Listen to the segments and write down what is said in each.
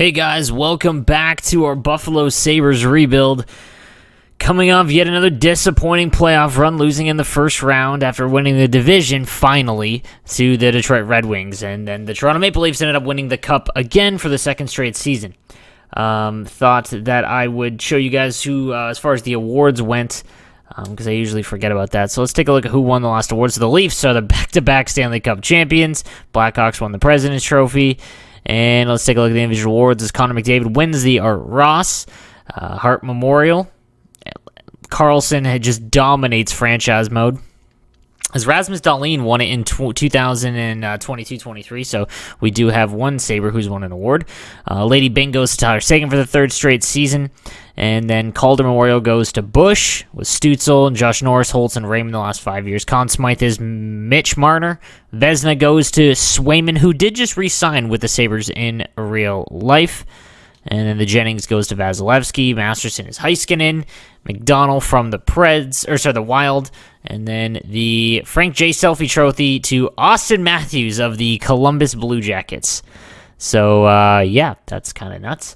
Hey guys, welcome back to our Buffalo Sabres rebuild. Coming off yet another disappointing playoff run, losing in the first round after winning the division, finally, to the Detroit Red Wings. And then the Toronto Maple Leafs ended up winning the Cup again for the second straight season. Thought that I would show you guys who, as far as the awards went, because I usually forget about that. So let's take a look at who won the last awards. So the Leafs are the back-to-back Stanley Cup champions. Blackhawks won the President's Trophy. And let's take a look at the individual awards as Connor McDavid wins the Art Ross Hart Memorial. Carlson just dominates franchise mode. As Rasmus Dahlin won it in 2022-23, so we do have one Sabre who's won an award. Lady Byng goes to Tyler Seguin for the third straight season. And then Calder Memorial goes to Bush with Stutzel and Josh Norris, Holtz, and Raymond the last 5 years. Conn Smythe is Mitch Marner. Vezina goes to Swayman, who did just re-sign with the Sabres in real life. And then the Jennings goes to Vasilevsky. Masterson is Heiskanen. McDonald from the Wild. And then the Frank J. Selfie Trophy to Austin Matthews of the Columbus Blue Jackets. So, yeah, that's kind of nuts.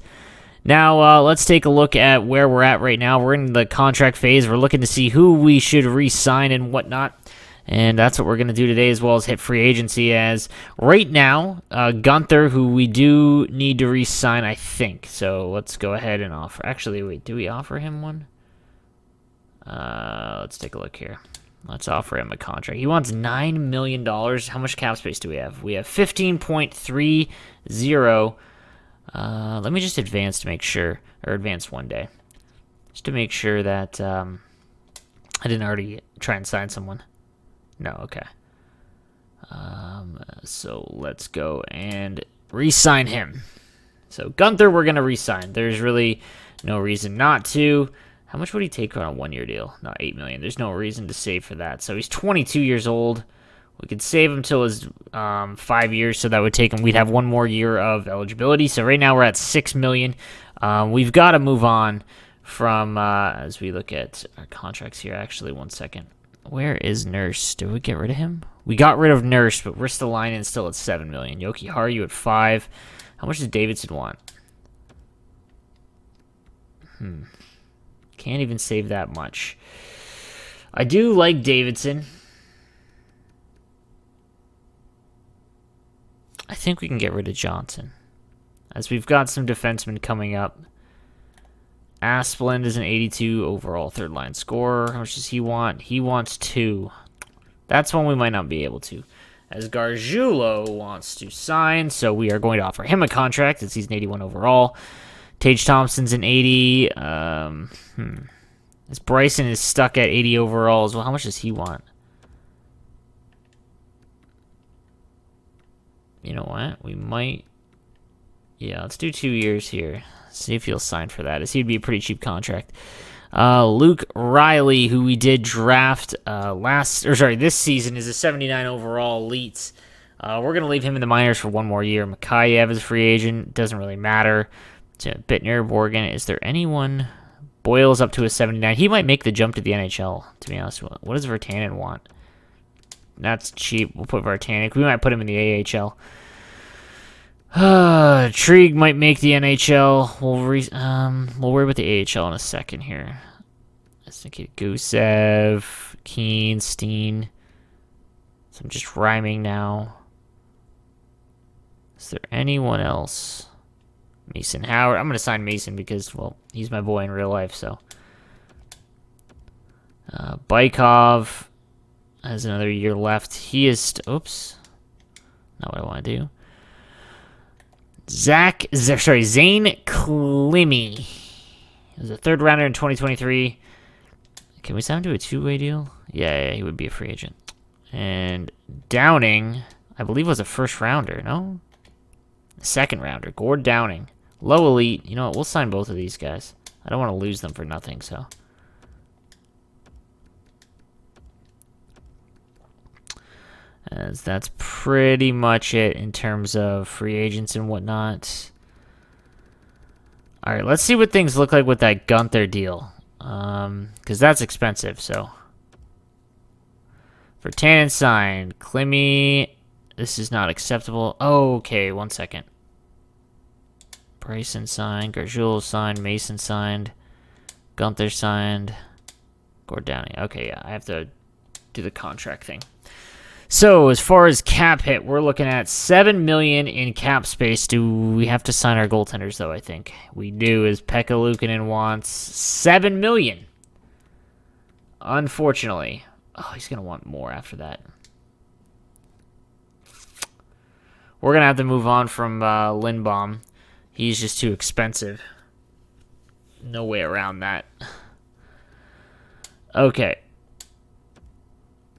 Now, let's take a look at where we're at right now. We're in the contract phase. We're looking to see who we should re-sign and whatnot. And that's what we're going to do today, as well as hit free agency. As right now, Gunther, who we do need to re-sign, I think. So let's go ahead and offer. Actually, wait, do we offer him one? Let's take a look here. Let's offer him a contract. He wants $9 million. How much cap space do we have? We have 15.30. Let me just advance to make sure, or advance one day, just to make sure that I didn't already try and sign someone. No, okay. So let's go and re-sign him. So Gunther, we're gonna re-sign. There's really no reason not to. How much would he take on a one-year deal? Not $8 million. There's no reason to save for that. So he's 22 years old. We could save him till his 5 years, so that would take him. We'd have one more year of eligibility. So right now we're at $6 million. We've got to move on from as we look at our contracts here. Actually, one second. Where is Nurse? Did we get rid of him? We got rid of Nurse, but Ristolainen still at $7 million. Yoki Haru at $5 million. How much does Davidson want? Can't even save that much. I do like Davidson. I think we can get rid of Johnson, as we've got some defensemen coming up. Asplund is an 82 overall third-line scorer. How much does he want? He wants 2. That's one we might not be able to, as Gargiulo wants to sign, so we are going to offer him a contract, as he's an 81 overall. Tage Thompson's an 80. As Bryson is stuck at 80 overall as well. How much does he want? You know what? We might... Yeah, let's do 2 years here. See if he'll sign for that. As he'd be a pretty cheap contract. Luke Riley, who we did draft this season, is a 79 overall elite. We're going to leave him in the minors for one more year. Mikheyev is a free agent. Doesn't really matter. Bittner, Morgan. Is there anyone... Boyle's up to a 79. He might make the jump to the NHL, to be honest. What does Virtanen want? That's cheap. We'll put Vartanek. We might put him in the AHL. Trieg might make the NHL. We'll worry about the AHL in a second here. I think Gusev, Keane, Steen. So I'm just rhyming now. Is there anyone else? Mason Howard. I'm going to sign Mason because, well, he's my boy in real life, so. Bykov has another year left. He is... Oops. Not what I want to do. Zane Klimi. He was a third rounder in 2023. Can we sign him to a two-way deal? Yeah, he would be a free agent. And Downing, I believe, was a first rounder, no? Second rounder. Gord Downing. Low elite. You know what? We'll sign both of these guys. I don't want to lose them for nothing, so. As that's pretty much it in terms of free agents and whatnot. All right, let's see what things look like with that Gunther deal. Because that's expensive, so. Virtanen signed. Klimi, this is not acceptable. Oh, okay, 1 second. Bryson signed. Gargiulo signed. Mason signed. Gunther signed. Gordani. Okay, yeah, I have to do the contract thing. So as far as cap hit, we're looking at $7 million in cap space. Do we have to sign our goaltenders though? I think we do. As Pekka Luukkonen wants $7 million. Unfortunately, oh, he's gonna want more after that. We're gonna have to move on from Lindbaum. He's just too expensive. No way around that. Okay.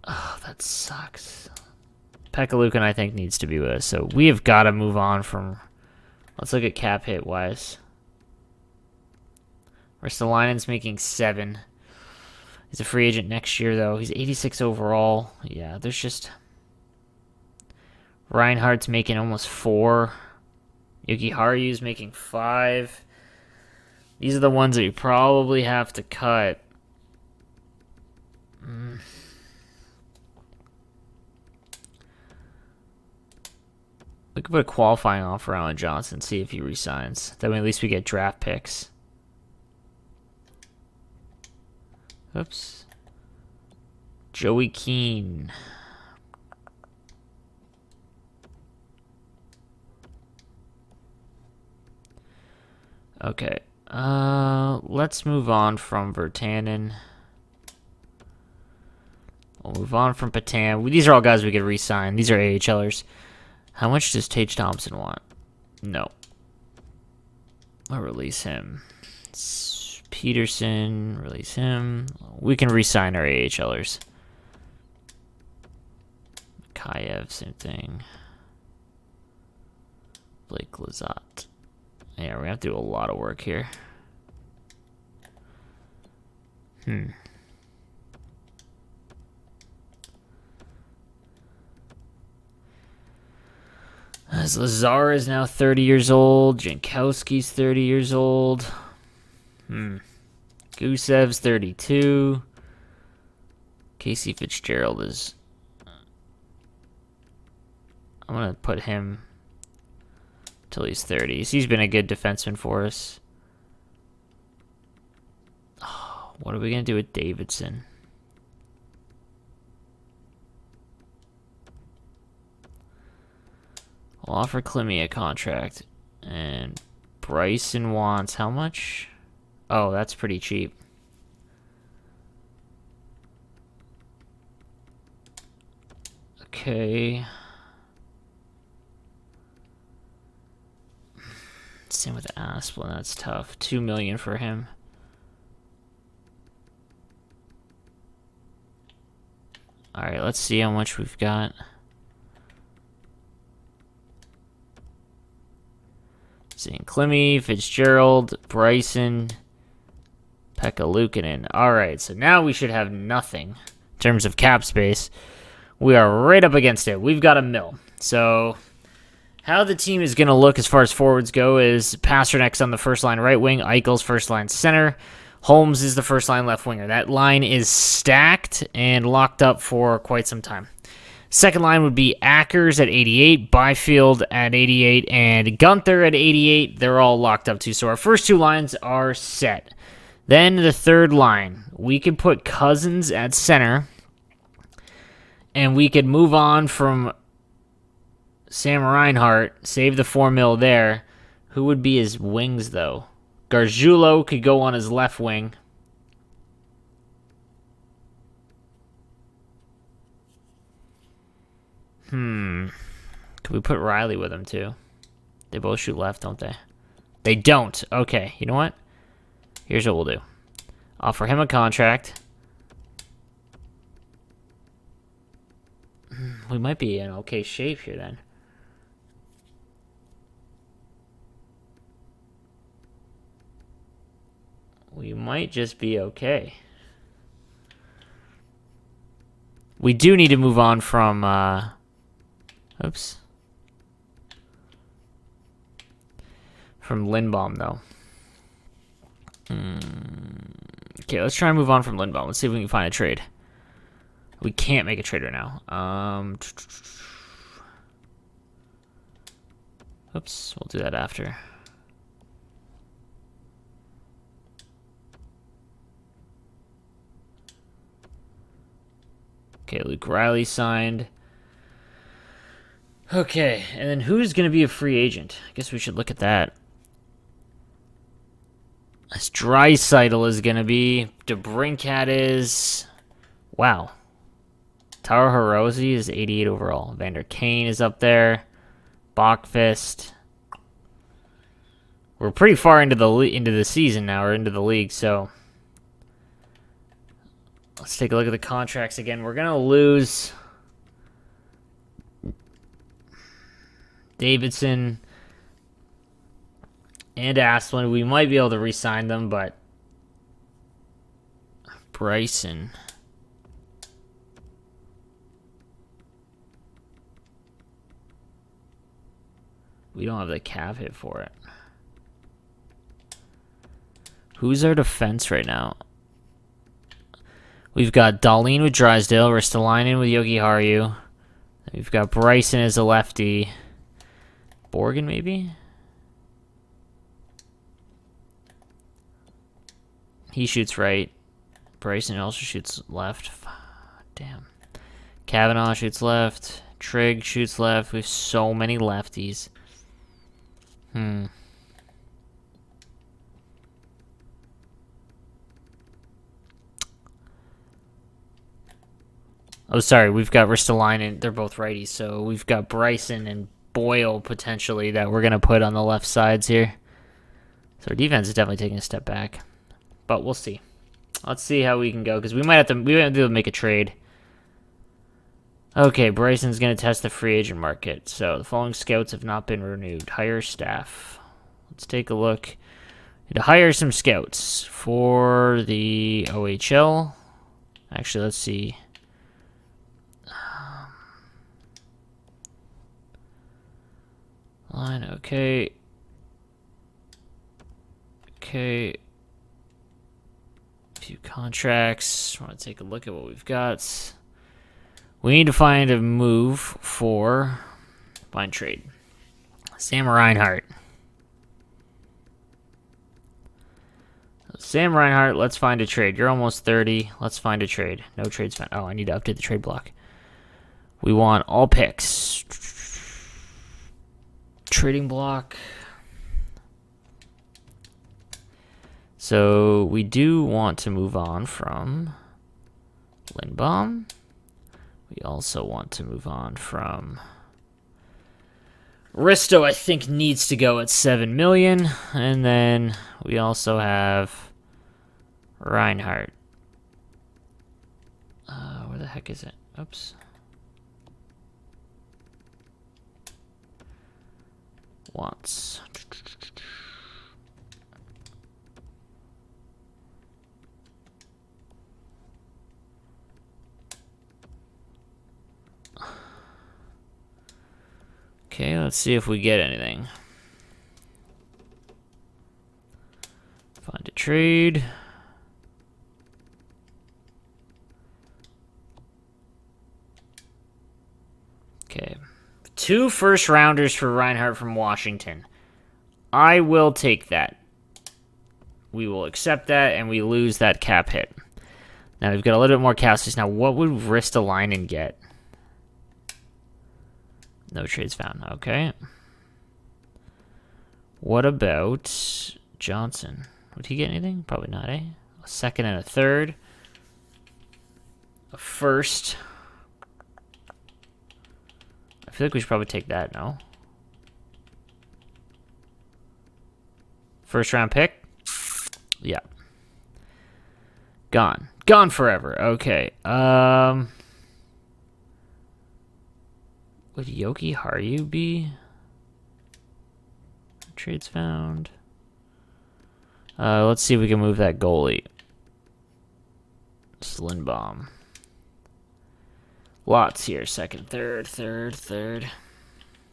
Oh, that sucks. Pekka Luukkonen, I think, needs to be with us. So we have got to move on from... Let's look at cap hit wise. Ristolainen's making 7. He's a free agent next year, though. He's 86 overall. Yeah, there's just... Reinhardt's making almost 4. Yuki Haru's making 5. These are the ones that you probably have to cut. We could put a qualifying offer on Johnson, see if he resigns. That way at least we get draft picks. Oops. Joey Keane. Okay. Let's move on from Virtanen. We'll move on from Patan. These are all guys we could re-sign. These are AHLers. How much does Tage Thompson want? No. I'll release him. Peterson, release him. We can re-sign our AHLers. Kayev, same thing. Blake Lizotte. Yeah, we're gonna have to do a lot of work here. As Lazar is now 30 years old. Jankowski's 30 years old. Gusev's 32. Casey Fitzgerald is... I'm going to put him till he's 30. So he's been a good defenseman for us. Oh, what are we going to do with Davidson? We'll offer Clemmy a contract. And Bryson wants how much? Oh, that's pretty cheap. Okay. Same with Asplin, that's tough. $2 million for him. Alright, let's see how much we've got. Seeing Clemmy, Fitzgerald, Bryson, Pekka Luukkonen. Alright, so now we should have nothing in terms of cap space. We are right up against it. We've got $1 million. So how the team is going to look as far as forwards go is Pasternak's on the first line right wing, Eichel's first line center, Holmes is the first line left winger. That line is stacked and locked up for quite some time. Second line would be Ackers at 88, Byfield at 88, and Gunther at 88. They're all locked up too. So our first two lines are set. Then the third line, we could put Cousins at center, and we could move on from Sam Reinhart, save the $4 million there. Who would be his wings, though? Gargiulo could go on his left wing. Could we put Riley with him, too? They both shoot left, don't they? They don't. Okay, you know what? Here's what we'll do. Offer him a contract. We might be in okay shape here, then. We might just be okay. We do need to move on from, oops. From Lindbaum, though. Okay, let's try and move on from Lindbaum. Let's see if we can find a trade. We can't make a trade right now. Oops, we'll do that after. Okay, Luke Riley signed. Okay, and then who's going to be a free agent? I guess we should look at that. As Draisaitl is going to be. DeBrincat is... Wow. Taro Hirose is 88 overall. Vander Kane is up there. Bachfist. We're pretty far into the season now, or into the league, so... Let's take a look at the contracts again. We're going to lose... Davidson and Asplund. We might be able to re-sign them, but Bryson. We don't have the cap hit for it. Who's our defense right now? We've got Dahlin with Drysdale, Ristolainen with Yogi Haru. We've got Bryson as a lefty. Borgen, maybe? He shoots right. Bryson also shoots left. Damn. Kavanaugh shoots left. Trigg shoots left. We have so many lefties. Oh, sorry. We've got Ristolainen. They're both righties. So we've got Bryson and Boyle, potentially, that we're going to put on the left sides here. So our defense is definitely taking a step back. But we'll see. Let's see how we can go, because we might have to make a trade. Okay, Bryson's going to test the free agent market. So the following scouts have not been renewed. Hire staff. Let's take a look. Need to hire some scouts for the OHL. Actually, let's see. Line, okay. Okay. A few contracts. Want to take a look at what we've got. We need to find a move for... Find trade. Sam Reinhart. Sam Reinhart, let's find a trade. You're almost 30. Let's find a trade. No trades found. Oh, I need to update the trade block. We want all picks. Trading block. So we do want to move on from Lindbaum. We also want to move on from Risto. I think needs to go at 7 million, and then we also have Reinhardt. Where the heck is it? Oops. Wants. Okay, let's see if we get anything. Find a trade. Okay. 2 first rounders for Reinhardt from Washington. I will take that. We will accept that, and we lose that cap hit. Now we've got a little bit more cap space. Now, what would Ristolainen get? No trades found. Okay. What about Johnson? Would he get anything? Probably not, eh? A second and a third. A first. I feel like we should probably take that, no? First round pick? Yeah. Gone. Gone forever. Okay. Would Yogi Haru be? Trades found. Let's see if we can move that goalie. Lindbaum. Lots here. Second, third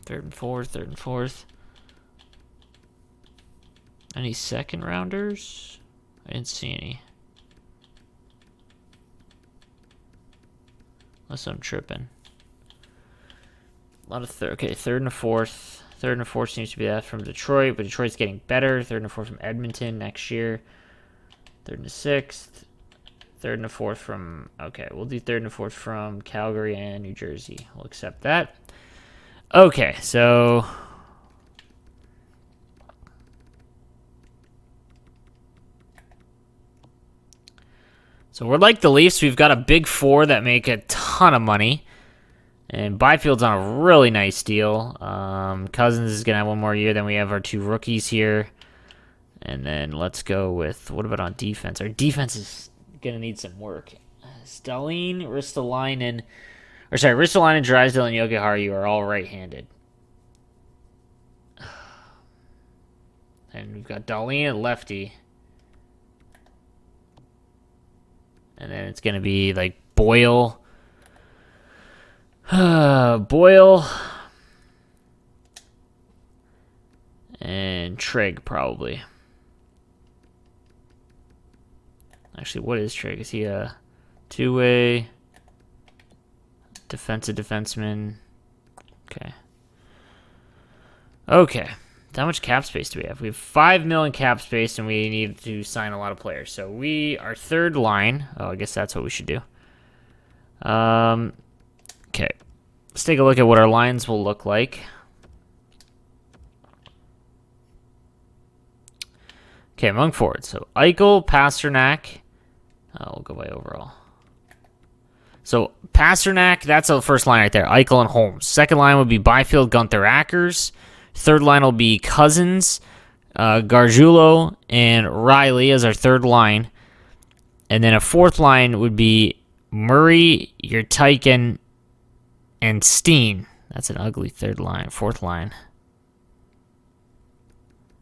and fourth. Any second rounders? I didn't see any. Unless I'm tripping. A lot of third. Okay, third and a fourth. Third and a fourth seems to be that from Detroit, but Detroit's getting better. Third and a fourth from Edmonton next year. Third and a sixth. Third and a fourth from... Okay, we'll do third and a fourth from Calgary and New Jersey. We'll accept that. Okay, so... So we're like the Leafs. We've got a big four that make a ton of money. And Byfield's on a really nice deal. Cousins is going to have one more year. Then we have our two rookies here. And then let's go with... What about on defense? Our defense is going to need some work. Stalin, Ristolainen... Or sorry, Ristolainen, Drysdale, and Jokiharju are all right-handed. And we've got Dahlin at lefty. And then it's going to be like Boyle. Boyle. And Trigg, probably. Actually, what is Trigg? Is he a two-way defensive defenseman? Okay. Okay. How much cap space do we have? We have $5 million cap space, and we need to sign a lot of players. So our third line. Oh, I guess that's what we should do. Okay. Let's take a look at what our lines will look like. Okay, among forwards. So Eichel, Pasternak. We'll go by overall. So Pasternak, that's the first line right there. Eichel and Holmes. Second line would be Byfield, Gunther, Ackers. Third line will be Cousins, Gargiulo, and Riley as our third line. And then a fourth line would be Murray, Yurtaikin, and Steen. That's an ugly third line, fourth line.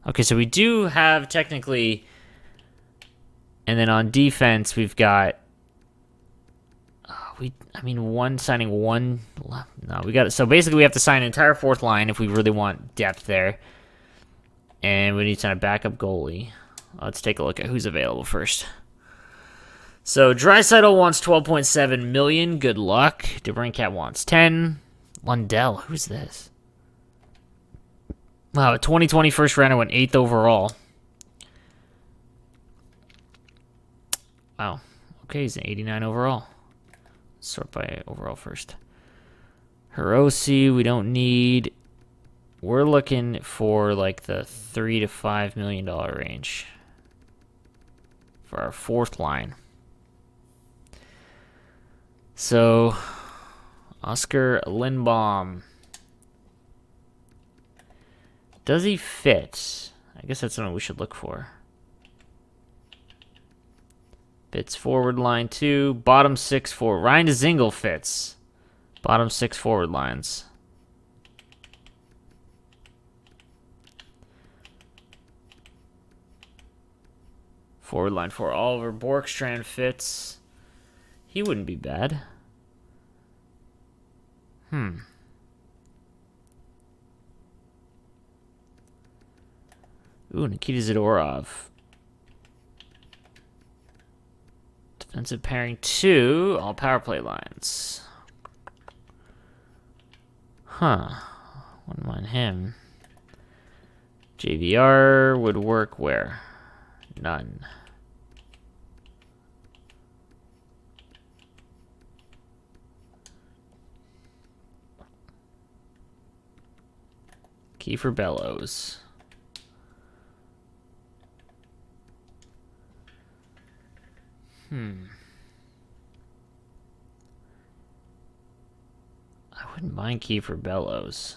Okay, so we do have technically... And then on defense, we've got... one signing one. No, we got it. So basically, we have to sign an entire fourth line if we really want depth there, and we need to sign a backup goalie. Let's take a look at who's available first. So Draisaitl wants $12.7 million. Good luck. DeBrincat wants 10. Lundell, who's this? Wow, a 2020 first rounder went 8th overall. Wow. Okay, he's an 89 overall. Sort by overall first. Hiroshi, we don't need. We're looking for like the $3 to $5 million range for our fourth line. So, Oscar Lindbaum. Does he fit? I guess that's something we should look for. Fits forward line 2. Bottom 6 forward. Ryan Dzingel fits. Bottom 6 forward lines. Forward line 4. Oliver Borkstrand fits. He wouldn't be bad. Ooh, Nikita Zadorov. Defensive pairing 2, all power play lines. Wouldn't mind him. JVR would work where? None. Kiefer Bellows. I wouldn't mind Kiefer Bellows.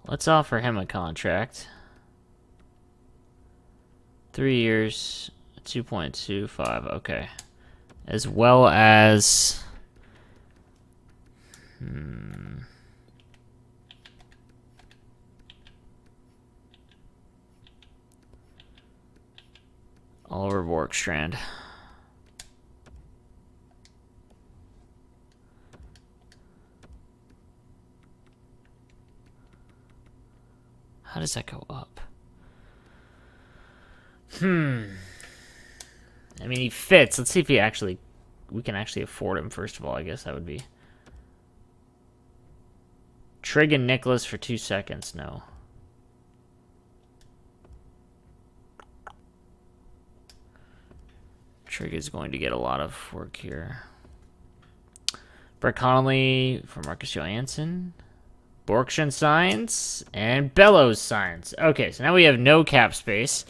Let's offer him a contract. 3 years, 2.25, okay. As well as... Oliver Borkstrand. How does that go up? I mean, he fits. Let's see if we can actually afford him, first of all. I guess that would be... Trigg and Nicholas for 2 seconds. No. Trig is going to get a lot of work here. Brett Connolly for Marcus Johansson. Borkshire Science and Bellows Science. Okay, so now we have no cap space.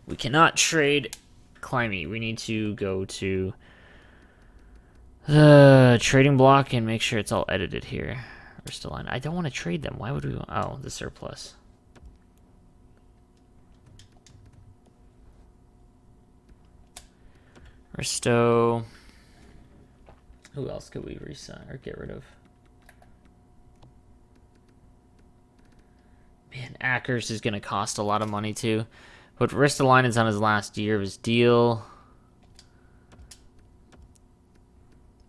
We cannot trade Climby. We need to go to the trading block and make sure it's all edited here. We're still on. I don't want to trade them. Why would we? Oh, the surplus. Risto. Who else could we resign or get rid of? Man, Ackers is going to cost a lot of money too. But Ristolainen's on his last year of his deal.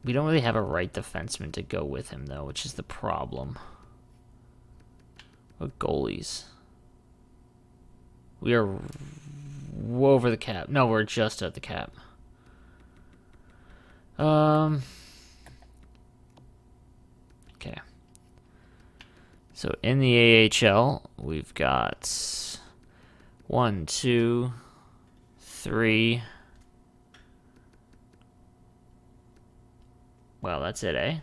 We don't really have a right defenseman to go with him, though, which is the problem. What goalies? We are over the cap. No, we're just at the cap. Okay. So in the AHL, we've got 1, 2, 3. Well, that's it, eh?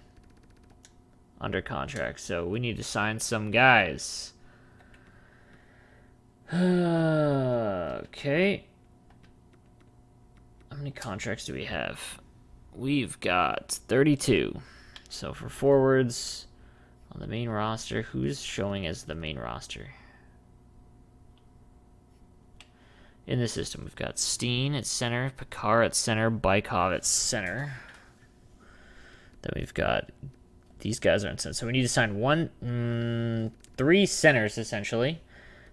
Under contract. So we need to sign some guys. Okay. How many contracts do we have? We've got 32. So for forwards on the main roster, who's showing as the main roster? In the system, we've got Steen at center, Picard at center, Bykov at center. Then we've got these guys are in center. So we need to sign 3 centers, essentially.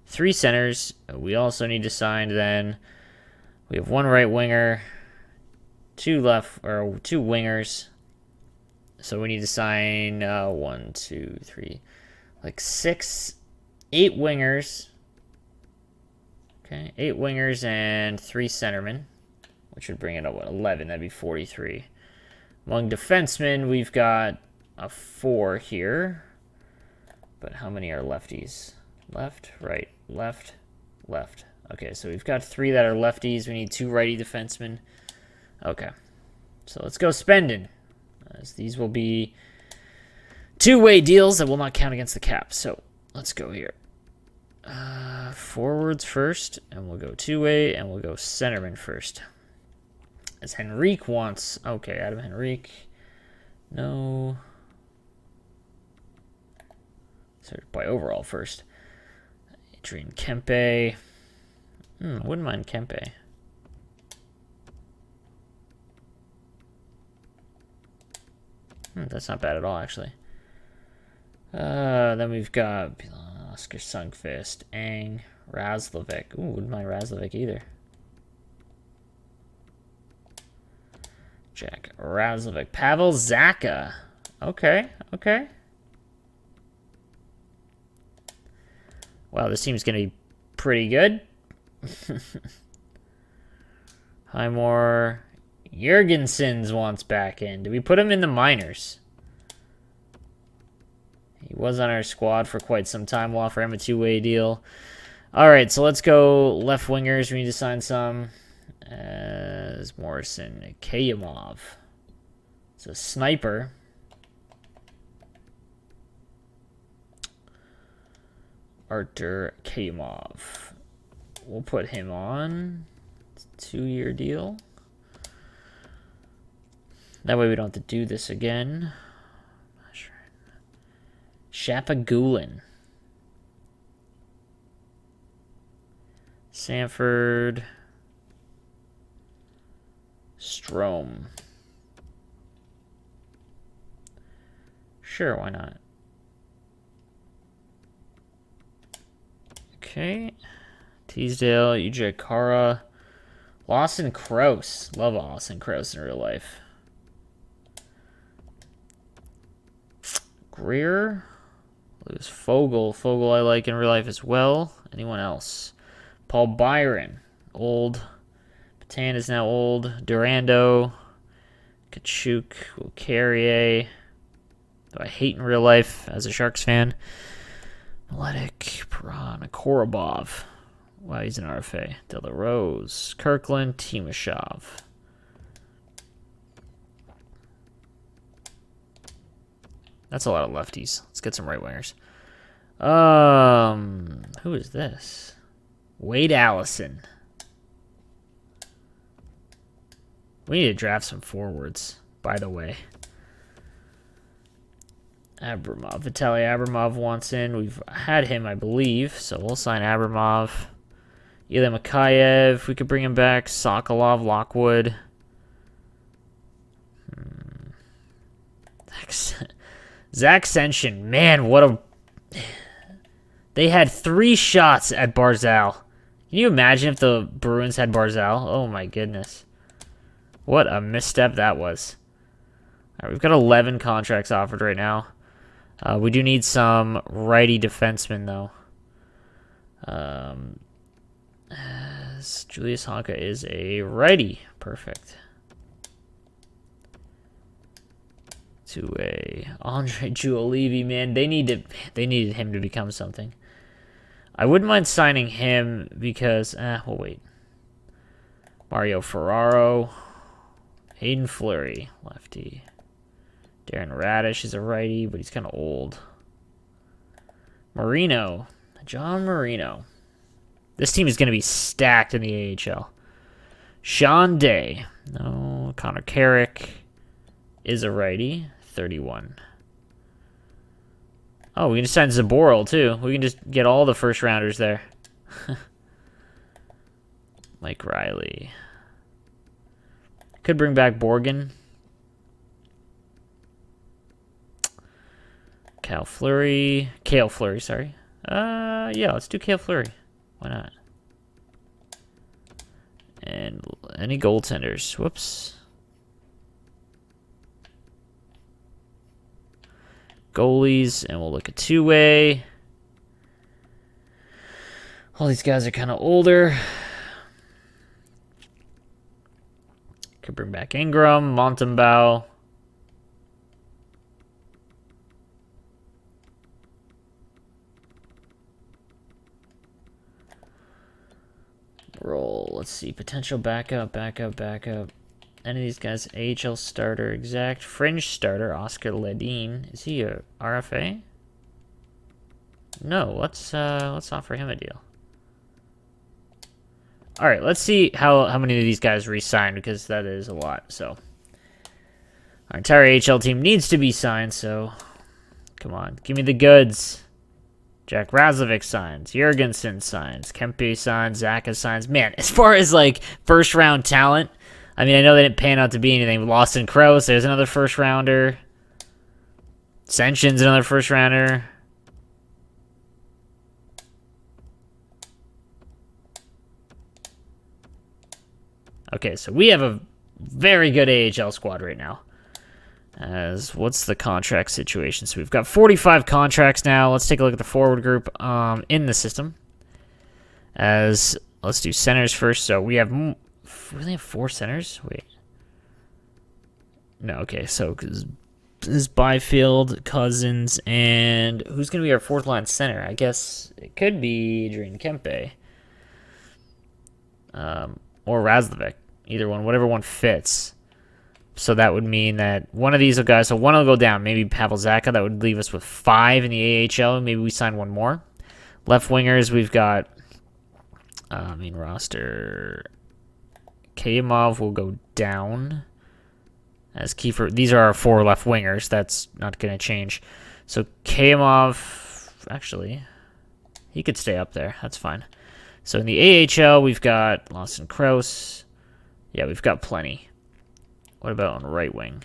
3 centers. We also need to sign then. We have 1 right winger, 2 wingers. So we need to sign 1, 2, 3, like 8 wingers. Okay, 8 wingers and 3 centermen, which would bring it up, what, 11? That'd be 43. Among defensemen, we've got a 4 here. But how many are lefties? Left, right, left, left. Okay, so we've got 3 that are lefties. We need 2 righty defensemen. Okay, so let's go spending, as these will be two-way deals that will not count against the cap. So let's go here. Forwards first, and we'll go 2-way, and we'll go centerman first. As Henrique wants... Okay, Adam Henrique. No. So by overall first. Adrian Kempe. Wouldn't mind Kempe. That's not bad at all, actually. Then we've got Oscar Sundqvist, Ang, Razlovic. Ooh, wouldn't mind Razlovic either. Jack Razlovic. Pavel Zacha. Okay, okay. Wow, this team's going to be pretty good. Highmore. Jurgensen's wants back in. Did we put him in the minors? He was on our squad for quite some time. We'll offer him a 2-way deal. All right, so let's go left wingers. We need to sign some. As Morrison. Kayamov. It's a sniper. Artur Kayamov. We'll put him on. It's a 2-year deal. That way we don't have to do this again. Not sure. Shapagulin. Sanford. Strome. Sure, why not? Okay. Teasdale, Uja Kara. Lawson Krause. Love Lawson Krause in real life. Greer. Lewis Fogel. Fogel I like in real life as well. Anyone else? Paul Byron. Old. Patan is now old. Durando. Kachuk. Carrier. Though I hate in real life as a Sharks fan. Miletic. Piran. Korobov. Wow, he's an RFA. De La Rose. Kirkland. Timashov. That's a lot of lefties. Let's get some right wingers. Who is this? Wade Allison. We need to draft some forwards, by the way. Abramov. Vitaly Abramov wants in. We've had him, I believe, so we'll sign Abramov. Ilya Mikheyev, we could bring him back. Sokolov, Lockwood. Zach Senshin. Man, what a... They had 3 shots at Barzal. Can you imagine if the Bruins had Barzal? Oh my goodness. What a misstep that was. All right, we've got 11 contracts offered right now. We do need some righty defensemen, though. Julius Honka is a righty. Perfect. To a Andre Giulivi, man. They needed him to become something. I wouldn't mind signing him because... we'll wait. Mario Ferraro. Hayden Fleury, lefty. Darren Radish is a righty, but he's kind of old. Marino. John Marino. This team is going to be stacked in the AHL. Sean Day. No. Connor Carrick is a righty. 31. Oh, we can just sign Zaboral, too. We can just get all the first rounders there. Mike Riley. Could bring back Borgen. Kale Fleury, sorry. Yeah, let's do Kale Fleury. Why not? And any goaltenders? Whoops. Goalies, and we'll look at two-way. All these guys are kind of older. Could bring back Ingram, Montembeau. Roll. Let's see. Potential backup. Any of these guys? AHL starter. Exact. Fringe starter. Oscar Ledeen. Is he a RFA? No. Let's offer him a deal. All right. Let's see how many of these guys re-signed, because that is a lot. So our entire AHL team needs to be signed. So come on, give me the goods. Jack Razovic signs. Jurgensen signs. Kempe signs. Zaka signs. Man, as far as, like, first-round talent, I mean, I know they didn't pan out to be anything. Lawson Krause, there's another first-rounder. Senshin's another first-rounder. Okay, so we have a very good AHL squad right now. What's the contract situation? So we've got 45 contracts now. Let's take a look at the forward group in the system. Let's do centers first. So we really have 4 centers? Wait. No, okay. So this is Byfield, Cousins, and who's going to be our 4th line center? I guess it could be Adrian Kempe. Or Razlovic. Either one. Whatever one fits. So that would mean that one of these guys, so one will go down. Maybe Pavel Zacha. That would leave us with 5 in the AHL. Maybe we sign one more. Left wingers, we've got main roster. Kayamov will go down as Kiefer. These are our 4 left wingers. That's not going to change. So Kayamov, actually, he could stay up there. That's fine. So in the AHL, we've got Lawson Krause. Yeah, we've got plenty. What about on right wing?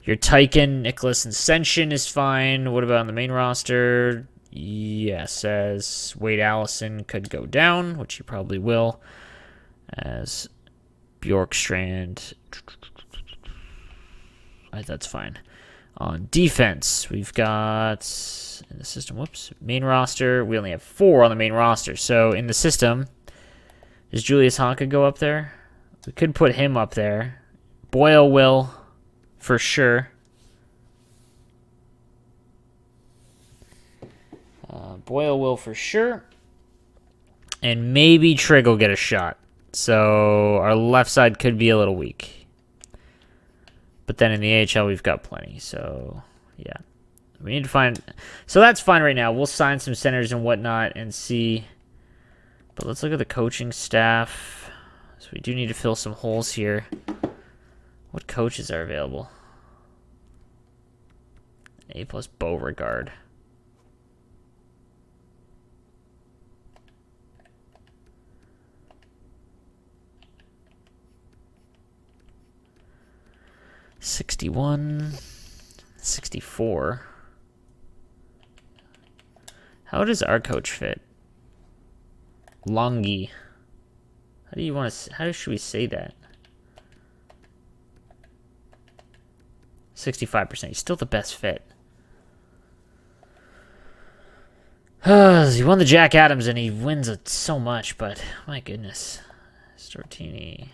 Your Tyken, Nicholas, and Senshin is fine. What about on the main roster? Yes, as Wade Allison could go down, which he probably will. As Bjorkstrand. That's fine. On defense, we've got in the system, main roster. We only have 4 on the main roster. So in the system, does Julius Honka go up there? We could put him up there. Boyle will, for sure. Boyle will for sure. And maybe Trigg will get a shot. So our left side could be a little weak. But then in the AHL, we've got plenty. So Yeah. We need to find... So that's fine right now. We'll sign some centers and whatnot and see. But let's look at the coaching staff. So we do need to fill some holes here. What coaches are available? A+ Beauregard. $61, $64. How does our coach fit? Longy. How do you want to? How should we say that? 65%. He's still the best fit. He won the Jack Adams and he wins it so much, but my goodness. Stortini.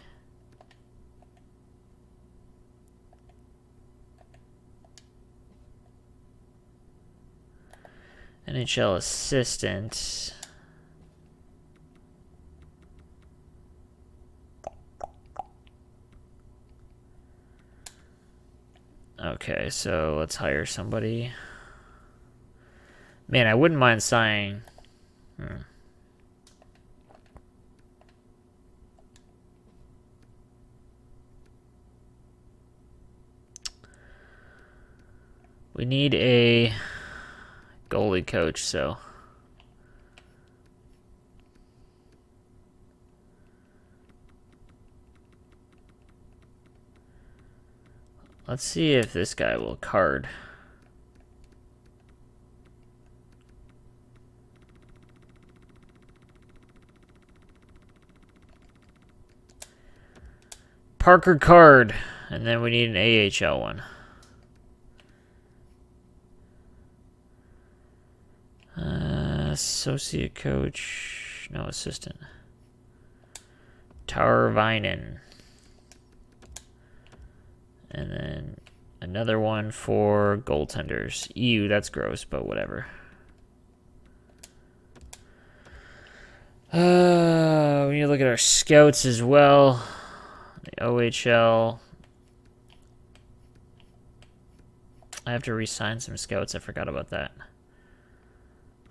NHL assistant. Okay, so let's hire somebody. Man, I wouldn't mind signing. We need a goalie coach, so. Let's see if this guy will card. Parker card. And then we need an AHL one. Associate coach. No, assistant. Tarvinen. And then another one for goaltenders. Ew, that's gross, but whatever. We need to look at our scouts as well. The OHL. I have to re-sign some scouts. I forgot about that.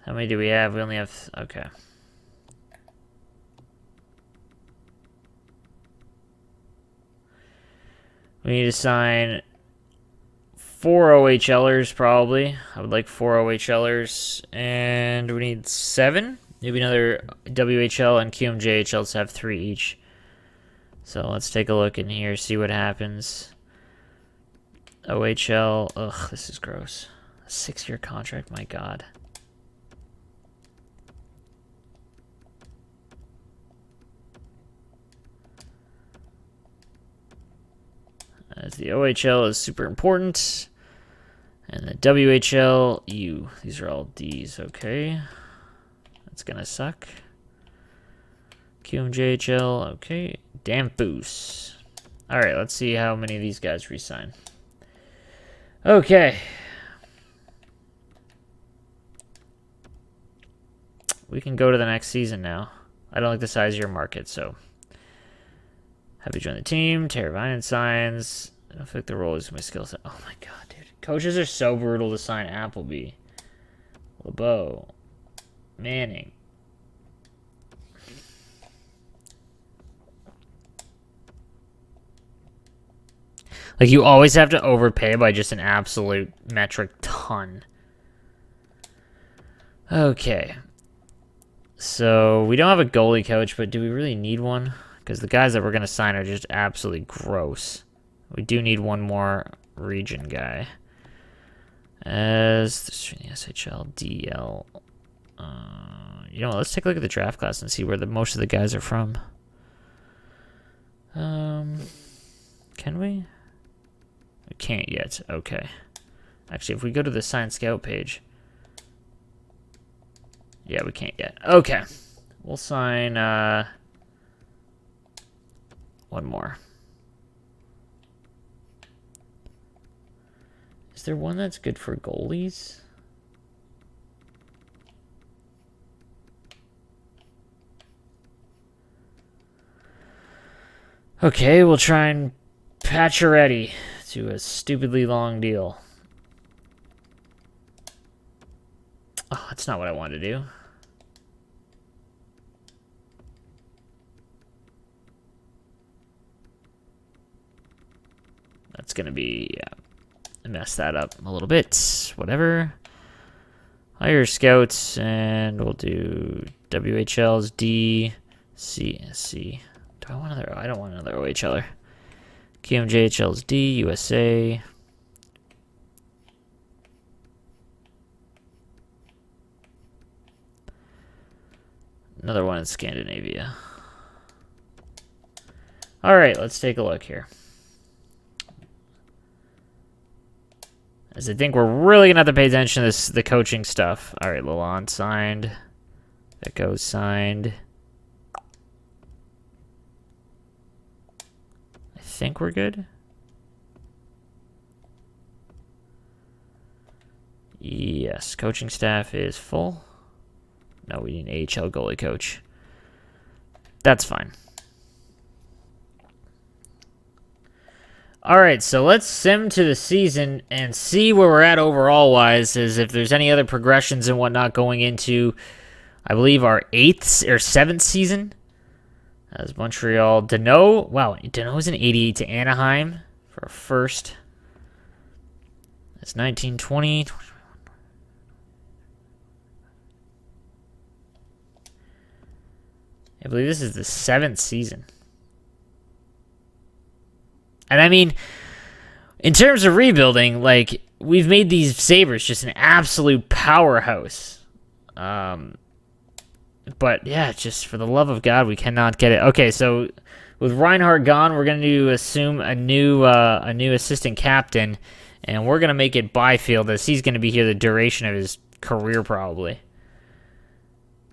How many do we have? We only have... Okay. We need to sign 4 OHLers, probably. I would like 4 OHLers. And we need 7? Maybe another WHL and QMJHLs have 3 each. So let's take a look in here, see what happens. OHL. Ugh, this is gross. A 6-year contract, my God. As the OHL is super important. And the WHL, U. These are all Ds, okay. That's gonna suck. QMJHL, okay. Dampus. Alright, let's see how many of these guys resign. Okay. We can go to the next season now. I don't like the size of your market, so... Happy to join the team. Tarvinen signs. I don't feel like the role is my skill set. Oh my God, dude. Coaches are so brutal to sign. Appleby. LeBeau. Manning. Like, you always have to overpay by just an absolute metric ton. Okay. So, we don't have a goalie coach, but do we really need one? Because the guys that we're going to sign are just absolutely gross. We do need one more region guy. As the SHL, DL. You know what, let's take a look at the draft class and see where most of the guys are from. Can we? We can't yet. Okay. Actually, if we go to the Sign Scout page. Yeah, we can't yet. Okay. We'll sign... one more. Is there one that's good for goalies? Okay, we'll try and Pacioretty to a stupidly long deal. that's not what I wanted to do. That's going to be, yeah, mess that up a little bit. Whatever. Hire scouts, and we'll do WHLs, D, C, C. Do I want another? I don't want another OHLer. QMJHLs, D, USA. Another one in Scandinavia. All right, let's take a look here. As I think we're really gonna have to pay attention to the coaching stuff. All right, Lalonde signed. Echo signed. I think we're good. Yes, coaching staff is full. No, we need an AHL goalie coach. That's fine. All right, so let's sim to the season and see where we're at overall-wise, as if there's any other progressions and whatnot going into, I believe, our 8th or 7th season. As Montreal, Deneau, wow, Deneau's an 88 to Anaheim for a first. That's 1920. I believe this is the 7th season. And I mean, in terms of rebuilding, like, we've made these Sabres just an absolute powerhouse. But yeah, just for the love of God, we cannot get it. Okay, so with Reinhart gone, we're going to assume a new assistant captain, and we're going to make it Byfield, as he's going to be here the duration of his career probably.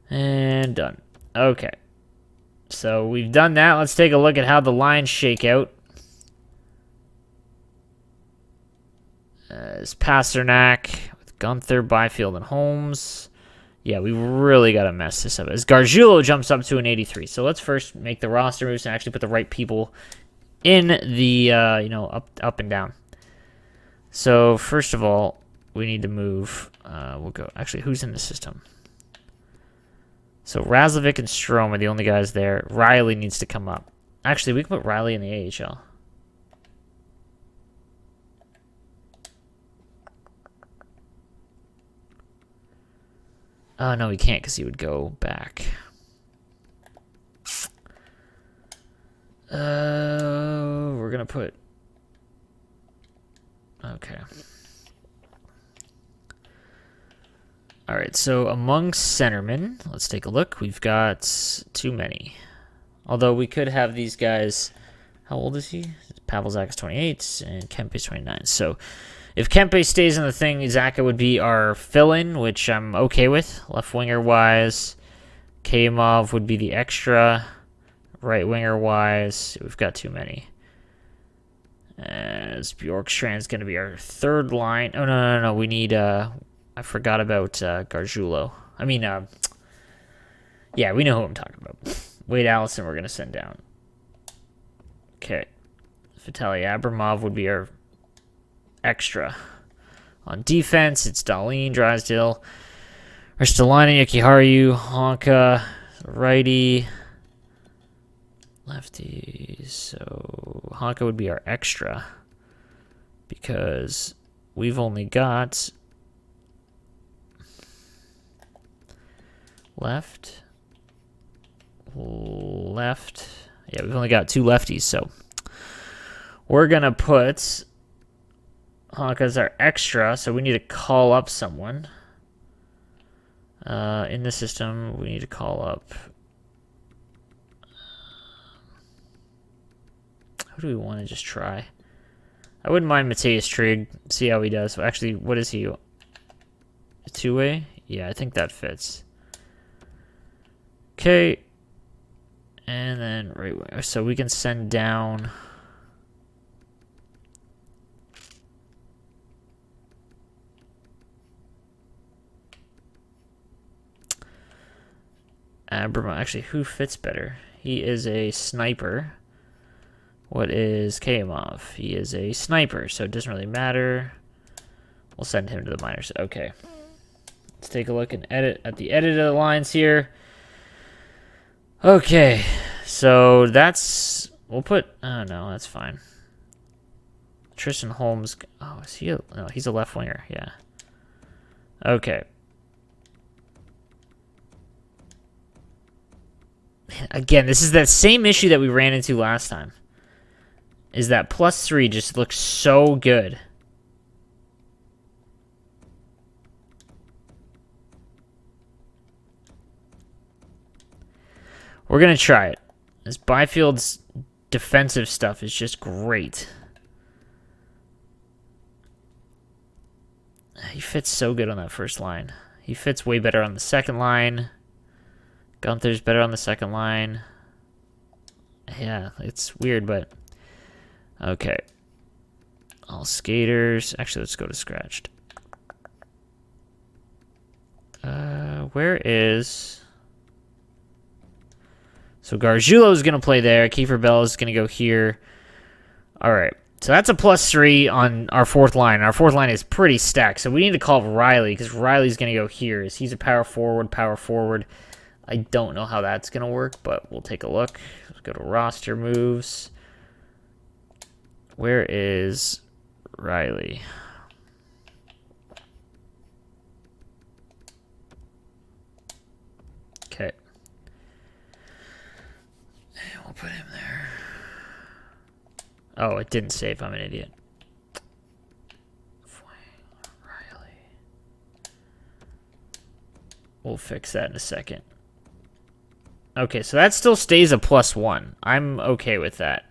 And done. Okay. So we've done that. Let's take a look at how the lines shake out. As Pasternak with Gunther, Byfield, and Holmes. Yeah, we really got to mess this up. As Gargiulo jumps up to an 83. So let's first make the roster moves and actually put the right people in the, up and down. So first of all, we need to move. We'll go. Actually, who's in the system? So Razlovic and Strome are the only guys there. Riley needs to come up. Actually, we can put Riley in the AHL. Oh, no, he can't because he would go back. We're going to put... Okay. All right, so among centermen, let's take a look. We've got too many. Although we could have these guys... How old is he? Pavelzak is 28, and Kempe is 29. So... if Kempe stays in the thing, Zaka would be our fill-in, which I'm okay with. Left winger-wise, Kayamov would be the extra. Right winger-wise, we've got too many. As Bjorkstrand's going to be our third line. Oh, no. We need, I forgot about Gargiulo. I mean, yeah, we know who I'm talking about. Wade Allison we're going to send down. Okay. Vitaly Abramov would be our extra. On defense, it's Dahlin, Drysdale, Ristolainen, Yokiharu, Honka, righty, lefty. So Honka would be our extra because we've only got left. Yeah, we've only got 2 lefties, so we're gonna put Honka's our extra, so we need to call up someone. In the system, we need to call up... who do we want to just try? I wouldn't mind Matthias Trigg, see how he does. Actually, what is he? A two-way? Yeah, I think that fits. Okay. And then right wing. So we can send down... Actually, who fits better? He is a sniper. What is Kayamov? He is a sniper, so it doesn't really matter. We'll send him to the minors. Okay. Let's take a look and edit at the edit of the lines here. Okay, so that's... We'll put... Oh, no, that's fine. Tristan Holmes... Oh, is he a... No, he's a left winger, yeah. Okay. Again, this is that same issue that we ran into last time. Is that +3 just looks so good. We're going to try it. This Byfield's defensive stuff is just great. He fits so good on that first line. He fits way better on the second line. Gunther's better on the second line. Yeah, it's weird, but... Okay. All skaters. Actually, let's go to scratched. Where is... So Gargiulo is going to play there. Kiefer Bell is going to go here. All right. So that's a +3 on our fourth line. Our fourth line is pretty stacked. So we need to call Riley because Riley's going to go here. He's a power forward. I don't know how that's going to work, but we'll take a look. Let's go to roster moves. Where is Riley? Okay. We'll put him there. Oh, it didn't save. I'm an idiot. Riley. We'll fix that in a second. Okay, so that still stays a +1. I'm okay with that.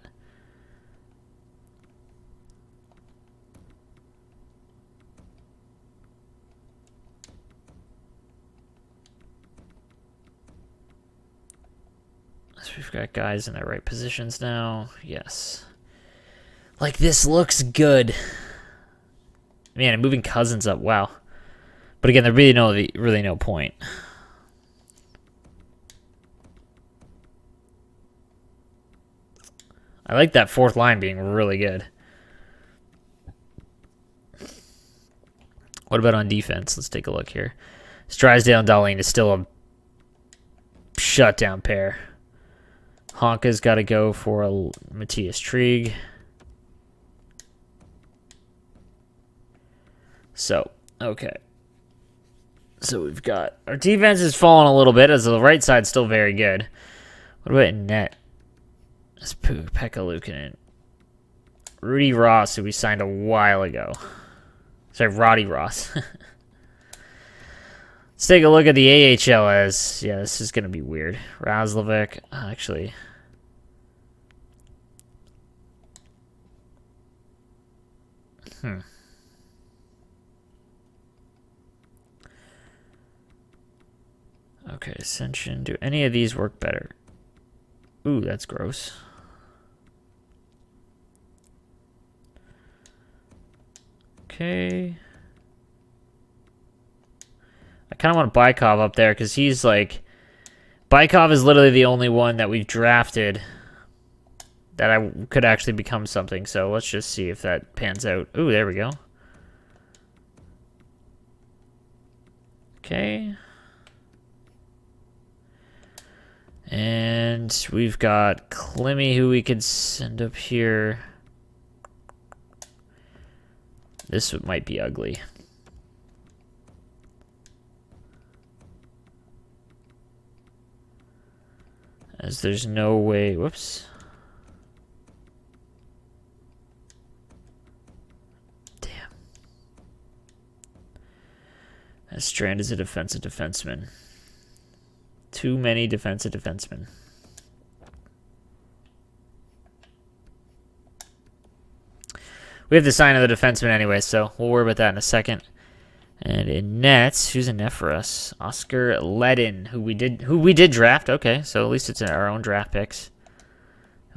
So we've got guys in their right positions now. Yes. Like, this looks good. Man, and moving Cousins up, wow. But again, there's really no point. I like that fourth line being really good. What about on defense? Let's take a look here. Drysdale and Dahlin is still a shutdown pair. Honka's got to go for a Matthias Trieg. So, okay. So we've got... Our defense has fallen a little bit, as the right side's still very good. What about in net? That's Pekka Luukkonen. Rudy Ross, who we signed a while ago. Sorry, Roddy Ross. Let's take a look at the AHL as... Yeah, this is going to be weird. Razlovic, actually... Okay, Ascension. Do any of these work better? Ooh, that's gross. Okay. I kind of want Bykov up there because he's like... Bykov is literally the only one that we've drafted that I could actually become something. So let's just see if that pans out. Ooh, there we go. Okay. And we've got Clemmy, who we could send up here. This might be ugly. As there's no way... Whoops. Damn. As Strand is a defensive defenseman. Too many defensive defensemen. We have to sign another defenseman anyway, so we'll worry about that in a second. And in nets, who's in net for us? Oscar Ledin, who we did draft. Okay, so at least it's in our own draft picks.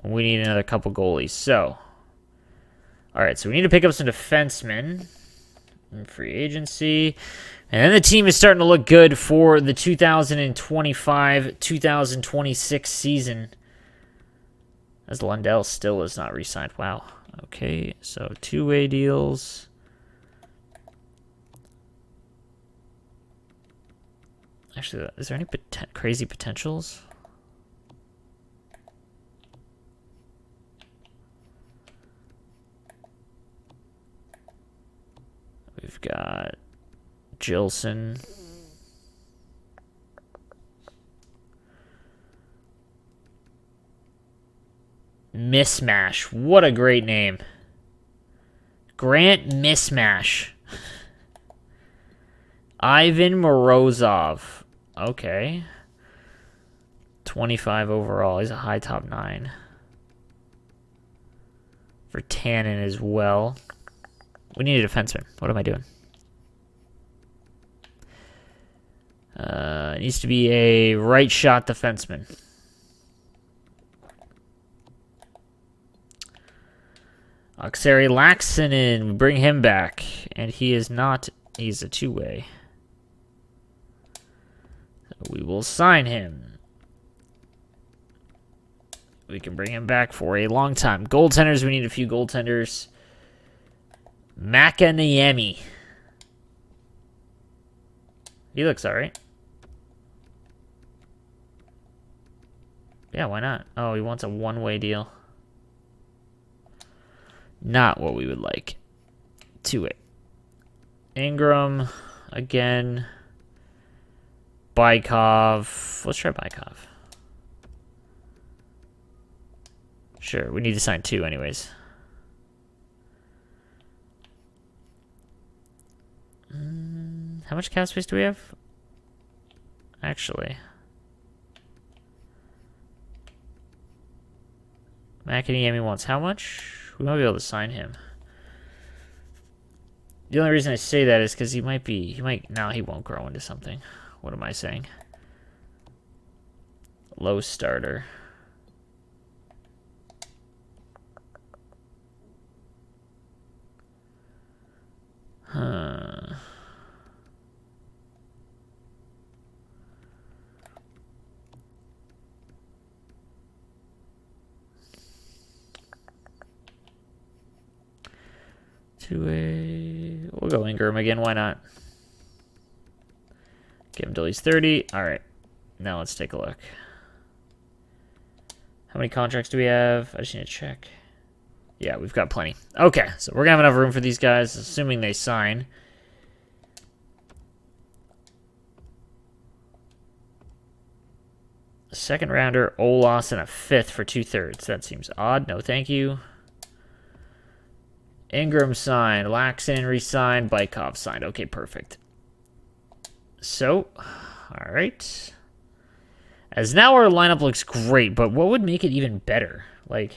And we need another couple goalies. So, all right, so we need to pick up some defensemen in free agency. And then the team is starting to look good for the 2025-2026 season. As Lundell still is not re-signed. Wow. Okay, so two-way deals. Actually, is there any crazy potentials? We've got Jilson. Mismash. What a great name. Grant Mismash. Ivan Morozov. Okay. 25 overall. He's a high top 9. For Tannen as well. We need a defenseman. What am I doing? It needs to be a right shot defenseman. Oksari Laksinen, we bring him back. And he is not, he's a two-way. So we will sign him. We can bring him back for a long time. Goaltenders, we need a few goaltenders. Makaniemi. He looks alright. Yeah, why not? Oh, he wants a one-way deal. Not what we would like. Two-way. Ingram, again. Bykov. Let's try Bykov. Sure, we need to sign 2 anyways. How much cap space do we have? Actually. Makaniemi wants how much? We might be able to sign him. The only reason I say that is because he might, no, he won't grow into something. What am I saying? Low starter. Huh. We'll go Ingram again. Why not? Give him till he's 30. All right. Now let's take a look. How many contracts do we have? I just need to check. Yeah, we've got plenty. Okay, so we're going to have enough room for these guys, assuming they sign. A second rounder, Olas, and a 5th for 2/3. That seems odd. No, thank you. Ingram signed. Laxon re-signed. Bykov signed. Okay, perfect. So, all right. As now our lineup looks great, but what would make it even better? Like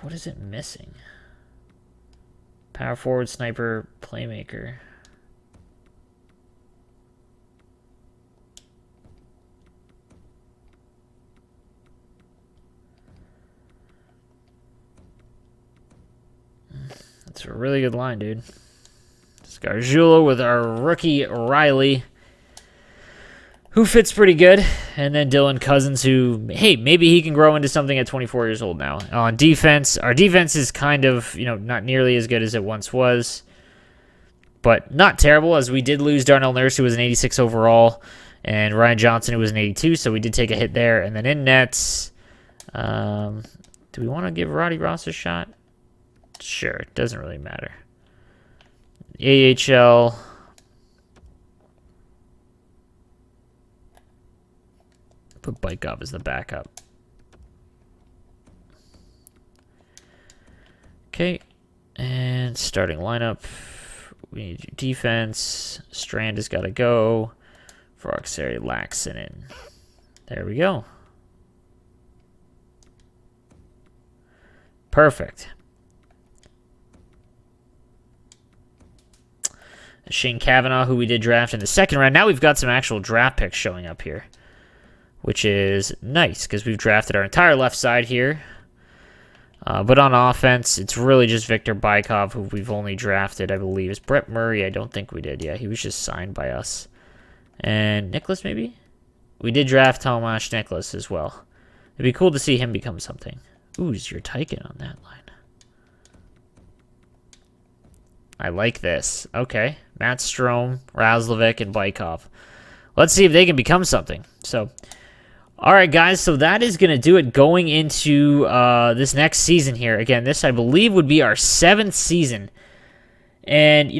what is it missing? Power forward, sniper, playmaker. That's a really good line, dude. Scarjula with our rookie Riley, who fits pretty good. And then Dylan Cousins, who, hey, maybe he can grow into something at 24 years old now. On defense, our defense is kind of, not nearly as good as it once was. But not terrible, as we did lose Darnell Nurse, who was an 86 overall, and Ryan Johnson, who was an 82, so we did take a hit there. And then in nets, do we want to give Roddy Ross a shot? Sure, it doesn't really matter. AHL. Put Bykov as the backup. Okay, and starting lineup. We need defense. Strand has got to go. For Oksari Laksinen. There we go. Perfect. Shane Kavanaugh, who we did draft in the second round. Now we've got some actual draft picks showing up here, which is nice because we've drafted our entire left side here. But on offense, it's really just Victor Bykov, who we've only drafted, I believe. Is Brett Murray? I don't think we did. Yeah, he was just signed by us. And Nicholas, maybe? We did draft Tomasz Nicholas as well. It'd be cool to see him become something. Ooh, is your Tyken on that line? I like this. Okay. Matt Strome, Razlovic, and Bykov. Let's see if they can become something. So, all right, guys. So that is going to do it going into this next season here. Again, this, I believe, would be our 7th season. And,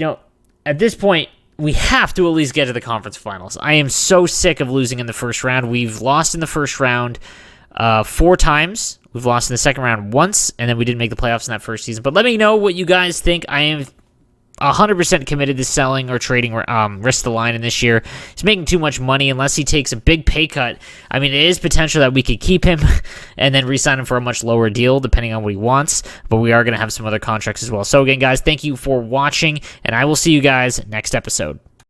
at this point, we have to at least get to the conference finals. I am so sick of losing in the first round. We've lost in the first round 4 times. We've lost in the second round once, and then we didn't make the playoffs in that first season. But let me know what you guys think. I am 100% committed to selling or trading Risk the Line in this year. He's making too much money unless he takes a big pay cut. I mean, it is potential that we could keep him and then re-sign him for a much lower deal depending on what he wants, but we are going to have some other contracts as well. So again, guys, thank you for watching, and I will see you guys next episode.